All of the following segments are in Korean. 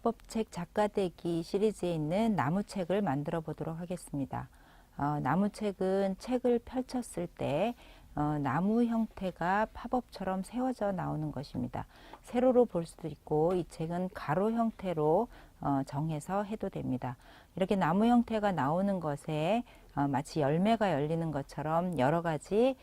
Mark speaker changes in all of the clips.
Speaker 1: 팝업책 작가되기 시리즈에 있는 나무책을 만들어 보도록 하겠습니다. 나무책은 책을 펼쳤을 때 나무 형태가 팝업처럼 세워져 나오는 것입니다. 세로로 볼 수도 있고 이 책은 가로 형태로 정해서 해도 됩니다. 이렇게 나무 형태가 나오는 것에 마치 열매가 열리는 것처럼 여러 가지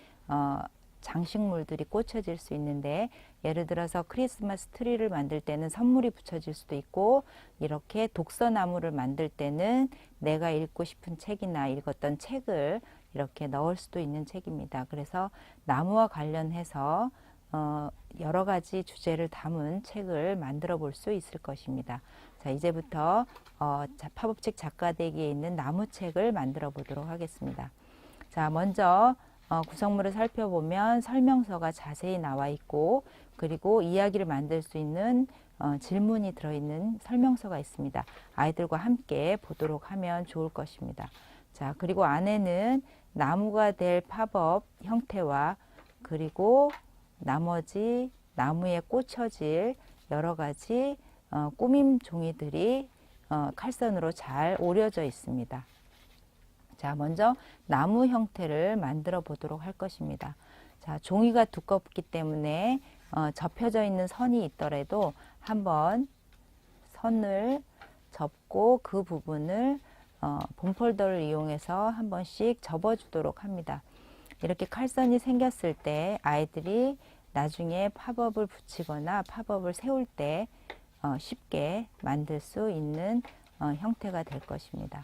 Speaker 1: 장식물들이 꽂혀질 수 있는데, 예를 들어서 크리스마스 트리를 만들 때는 선물이 붙여질 수도 있고, 이렇게 독서나무를 만들 때는 내가 읽고 싶은 책이나 읽었던 책을 이렇게 넣을 수도 있는 책입니다. 그래서 나무와 관련해서 여러 가지 주제를 담은 책을 만들어 볼 수 있을 것입니다. 자, 이제부터 팝업책 작가되기에 있는 나무책을 만들어 보도록 하겠습니다. 자, 먼저 구성물을 살펴보면 설명서가 자세히 나와 있고, 그리고 이야기를 만들 수 있는 질문이 들어있는 설명서가 있습니다. 아이들과 함께 보도록 하면 좋을 것입니다. 자, 그리고 안에는 나무가 될 팝업 형태와 그리고 나머지 나무에 꽂혀질 여러 가지 꾸밈 종이들이 칼선으로 잘 오려져 있습니다. 자, 먼저 나무 형태를 만들어 보도록 할 것입니다. 자, 종이가 두껍기 때문에 접혀져 있는 선이 있더라도 한번 선을 접고 그 부분을 본 폴더를 이용해서 한 번씩 접어주도록 합니다. 이렇게 칼선이 생겼을 때 아이들이 나중에 팝업을 붙이거나 팝업을 세울 때 쉽게 만들 수 있는 형태가 될 것입니다.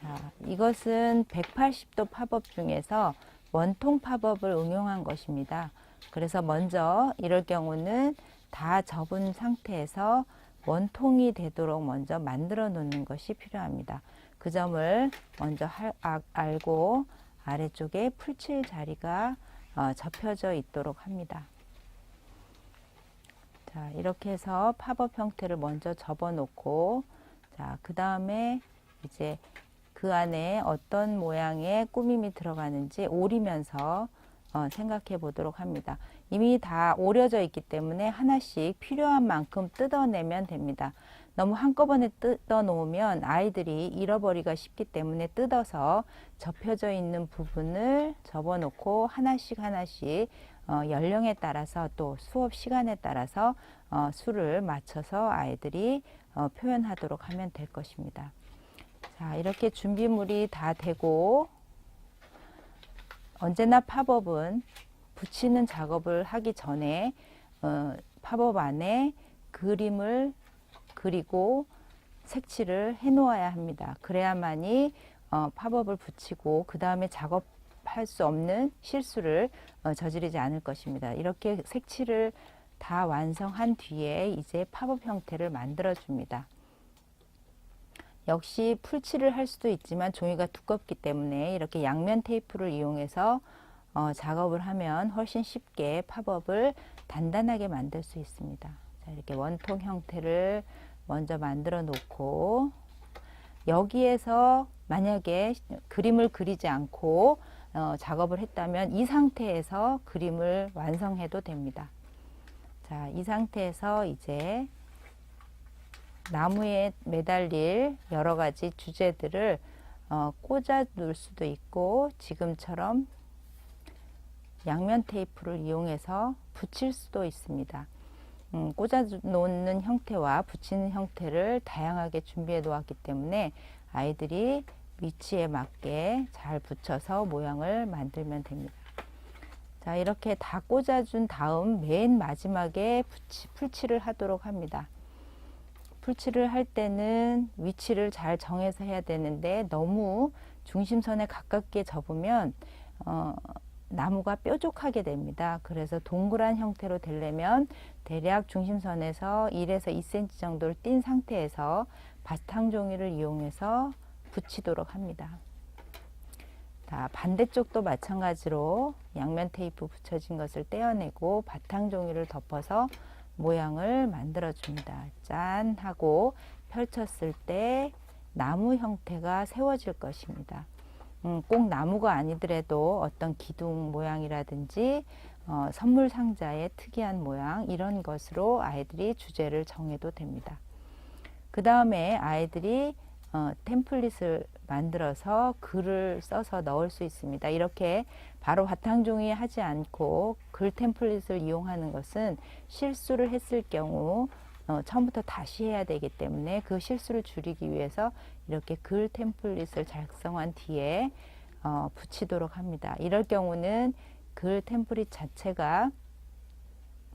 Speaker 1: 자, 이것은 180도 팝업 중에서 원통 팝업을 응용한 것입니다. 그래서 먼저 이럴 경우는 다 접은 상태에서 원통이 되도록 먼저 만들어 놓는 것이 필요합니다. 그 점을 먼저 알고 아래쪽에 풀칠 자리가 접혀져 있도록 합니다. 자, 이렇게 해서 팝업 형태를 먼저 접어 놓고, 자, 그 다음에 이제 그 안에 어떤 모양의 꾸밈이 들어가는지 오리면서 생각해 보도록 합니다. 이미 다 오려져 있기 때문에 하나씩 필요한 만큼 뜯어내면 됩니다. 너무 한꺼번에 뜯어 놓으면 아이들이 잃어버리기가 쉽기 때문에 뜯어서 접혀져 있는 부분을 접어 놓고 하나씩 연령에 따라서 또 수업 시간에 따라서 수를 맞춰서 아이들이 표현하도록 하면 될 것입니다. 자, 이렇게 준비물이 다 되고, 언제나 팝업은 붙이는 작업을 하기 전에 팝업 안에 그림을 그리고 색칠을 해 놓아야 합니다. 그래야만이 팝업을 붙이고 그 다음에 작업할 수 없는 실수를 저지르지 않을 것입니다. 이렇게 색칠을 다 완성한 뒤에 이제 팝업 형태를 만들어 줍니다. 역시 풀칠을 할 수도 있지만 종이가 두껍기 때문에 이렇게 양면 테이프를 이용해서 작업을 하면 훨씬 쉽게 팝업을 단단하게 만들 수 있습니다. 자, 이렇게 원통 형태를 먼저 만들어 놓고, 여기에서 만약에 그림을 그리지 않고 작업을 했다면 이 상태에서 그림을 완성해도 됩니다. 자, 이 상태에서 이제 나무에 매달릴 여러 가지 주제들을 꽂아 놓을 수도 있고, 지금처럼 양면 테이프를 이용해서 붙일 수도 있습니다. 꽂아 놓는 형태와 붙이는 형태를 다양하게 준비해 놓았기 때문에 아이들이 위치에 맞게 잘 붙여서 모양을 만들면 됩니다. 자, 이렇게 다 꽂아준 다음 맨 마지막에 풀칠을 하도록 합니다. 풀칠을 할 때는 위치를 잘 정해서 해야 되는데, 너무 중심선에 가깝게 접으면 나무가 뾰족하게 됩니다. 그래서 동그란 형태로 되려면 대략 중심선에서 1에서 2cm 정도를 띈 상태에서 바탕 종이를 이용해서 붙이도록 합니다. 자, 반대쪽도 마찬가지로 양면 테이프 붙여진 것을 떼어내고 바탕 종이를 덮어서 모양을 만들어 줍니다. 짠 하고 펼쳤을 때 나무 형태가 세워질 것입니다. 꼭 나무가 아니더라도 어떤 기둥 모양이라든지 선물 상자의 특이한 모양, 이런 것으로 아이들이 주제를 정해도 됩니다. 그 다음에 아이들이 템플릿을 만들어서 글을 써서 넣을 수 있습니다. 이렇게 바로 바탕종이 하지 않고 글 템플릿을 이용하는 것은 실수를 했을 경우 처음부터 다시 해야 되기 때문에 그 실수를 줄이기 위해서 이렇게 글 템플릿을 작성한 뒤에 붙이도록 합니다. 이럴 경우는 글 템플릿 자체가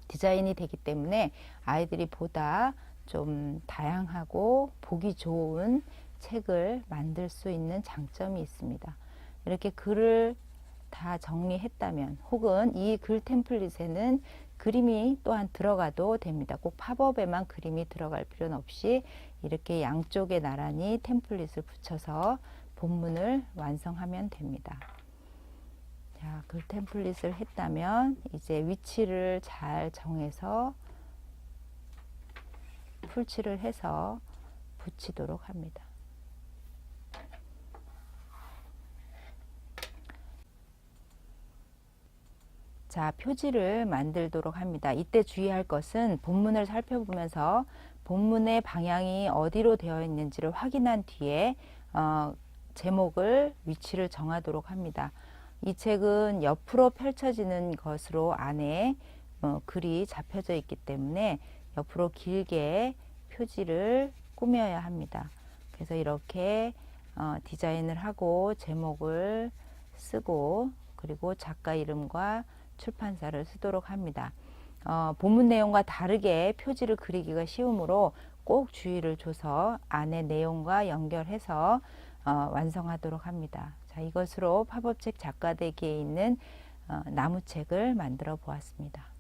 Speaker 1: 디자인이 되기 때문에 아이들이 보다 좀 다양하고 보기 좋은 책을 만들 수 있는 장점이 있습니다. 이렇게 글을 다 정리했다면 혹은 이 글 템플릿에는 그림이 또한 들어가도 됩니다. 꼭 팝업에만 그림이 들어갈 필요는 없이 이렇게 양쪽에 나란히 템플릿을 붙여서 본문을 완성하면 됩니다. 자, 글 템플릿을 했다면 이제 위치를 잘 정해서 풀칠을 해서 붙이도록 합니다. 자, 표지를 만들도록 합니다. 이때 주의할 것은 본문을 살펴보면서 본문의 방향이 어디로 되어 있는지를 확인한 뒤에 제목을 위치를 정하도록 합니다. 이 책은 옆으로 펼쳐지는 것으로 안에 글이 잡혀져 있기 때문에 옆으로 길게 표지를 꾸며야 합니다. 그래서 이렇게 디자인을 하고 제목을 쓰고 그리고 작가 이름과 출판사를 쓰도록 합니다. 본문 내용과 다르게 표지를 그리기가 쉬우므로 꼭 주의를 줘서 안에 내용과 연결해서 완성하도록 합니다. 자, 이것으로 팝업책 작가되기에 있는 나무책을 만들어 보았습니다.